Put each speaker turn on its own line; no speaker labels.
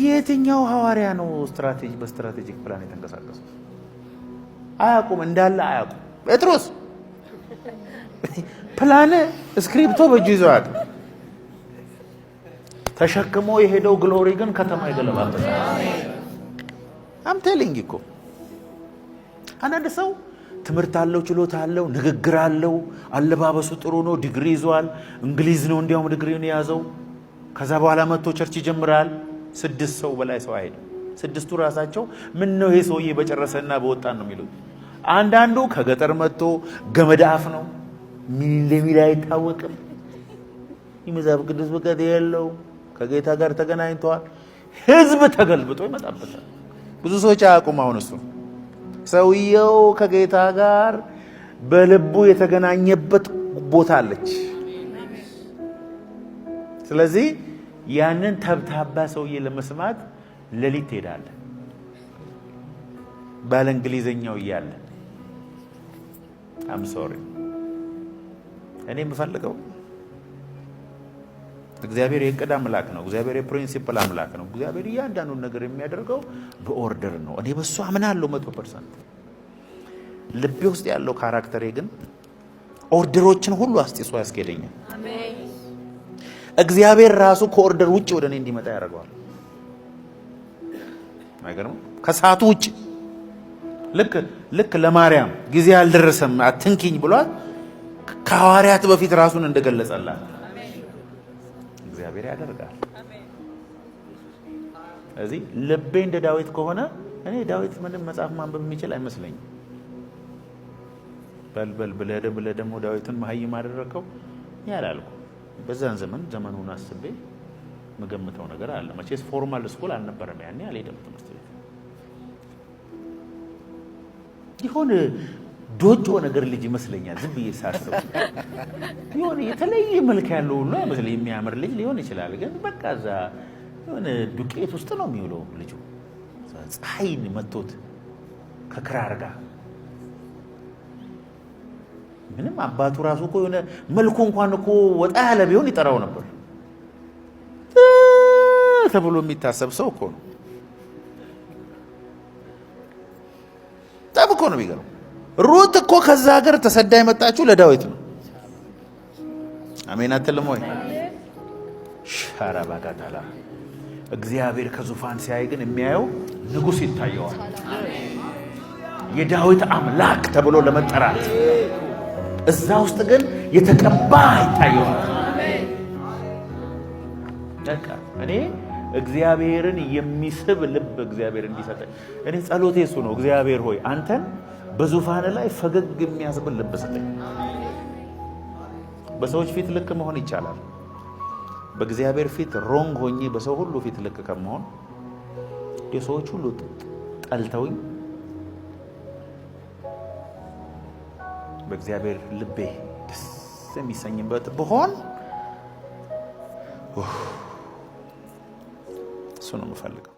የትኛው ሐዋርያ ነው በስትራቴጂክ ፕላን የተንቀሳቀሰው? አያውቁም፣ እንዳለ አያውቁም። ጴጥሮስ ፕላን ስክሪፕቶ በእጁ ይዞ አያውቅም። ተሸክሞ የሄደው ግሎሪ ግን ከተማ ይገለባበታል። አም ቴሊንግ እኮ አንዳንድ ሰው ትምህርት አለው፣ ችሎታ አለው፣ ንግግር አለው፣ አለባበሱ ጥሩ ነው፣ ዲግሪ ይዟል፣ እንግሊዝ ነው እንዲያውም ዲግሪውን የያዘው። ከዛ በኋላ መጥቶ ቸርች ይጀምራል። 6 ሰው በላይ ሰው አይደለም። 6ቱ ራሳቸው ምን ነው ይሄ ሰውዬ በጨረሰና በወጣን ነው የሚሉት። አንዳንዱ ከገጠር መጥቶ ገመድ አፍ ነው፣ ምን እንደሚል አይታወቅም። የመጽሐፍ ቅዱስ ብቀት የለው፣ ከጌታ ጋር ተገናኝቷል። ህዝብ ተገልብጦ ይመጣበታል። ብዙ ሰዎች አያውቁም። አሁን እሱ ሰውየው ከጌታ ጋር በልቡ የተገናኘበት ቦታ አለች። ስለዚህ ያንን ተብታባ ሰውዬ ለመስማት ሌሊት ትሄዳለህ። ባለ እንግሊዘኛው እያለ አም ሶሪ እኔ የምፈልገው እግዚአብሔር የዕቅድ አምላክ ነው። እግዚአብሔር የፕሪንሲፕል አምላክ ነው። እግዚአብሔር እያንዳንዱን ነገር የሚያደርገው በኦርደር ነው። እኔ በሱ አምናለሁ 100%። ልቤ ውስጥ ያለው ካራክተሬ ግን ኦርደሮችን ሁሉ አስጥሶ ያስኬደኛል። አሜን። እግዚአብሔር ራሱ ከኦርደር ውጪ ወደ እኔ እንዲመጣ ያደርገዋል። አይገርም? ከሰዓቱ ውጪ ልክ ለማርያም ጊዜ አልደረሰም አትንኪኝ ብሏት ከሐዋርያት በፊት ራሱን እንደገለጸላት እግዚአብሔር ያደርጋል። ስለዚህ ልቤ እንደ ዳዊት ከሆነ እኔ ዳዊት ምንም መጽሐፍ ማንበብ የሚችል አይመስለኝም። በልበል ብለህ ደግሞ ዳዊትን መሀይም አደረከው ያላልኩ በዛን ዘመኑን አስቤ መገምተው ነገር አለ። መቼስ ፎርማል ስኩል አልነበረም ያኔ፣ አልሄደም ትምህርት ቤት። ይሆን ዶጆ ነገር ልጅ ይመስለኛል ዝም ብዬ ሳስብ። ይሆን የተለየ መልክ ያለው ሁሉ አይመስለኝ፣ የሚያምር ልጅ ሊሆን ይችላል። ግን በቃ እዛ የሆነ ዱቄት ውስጥ ነው የሚውለው ልጁ። ፀሐይን መቶት ከክራር ጋር ምንም አባቱ ራሱ እኮ የሆነ መልኩ እንኳን እኮ ወጣ ያለ ቢሆን ይጠራው ነበር ተብሎ የሚታሰብ ሰው እኮ ነው። ጠብቆ ነው የሚገርም። ሩት እኮ ከዛ ሀገር ተሰዳ የመጣችው ለዳዊት ነው። አሜን አትልም ወይ? ሻራባጋታላ እግዚአብሔር ከዙፋን ሲያይ ግን የሚያየው ንጉሥ ይታየዋል። የዳዊት አምላክ ተብሎ ለመጠራት እዛ ውስጥ ግን የተቀባ ይታየዋል። በቃ እኔ እግዚአብሔርን የሚስብ ልብ እግዚአብሔር እንዲሰጠኝ እኔ ጸሎቴ እሱ ነው። እግዚአብሔር ሆይ አንተን በዙፋን ላይ ፈገግ የሚያስብል ልብ ስጠኝ። በሰዎች ፊት ልክ መሆን ይቻላል። በእግዚአብሔር ፊት ሮንግ ሆኜ በሰው ሁሉ ፊት ልክ ከመሆን የሰዎች ሁሉ ጠልተውኝ በእግዚአብሔር ልቤ ደስ የሚሰኝበት ብሆን እሱ ነው የምፈልገው።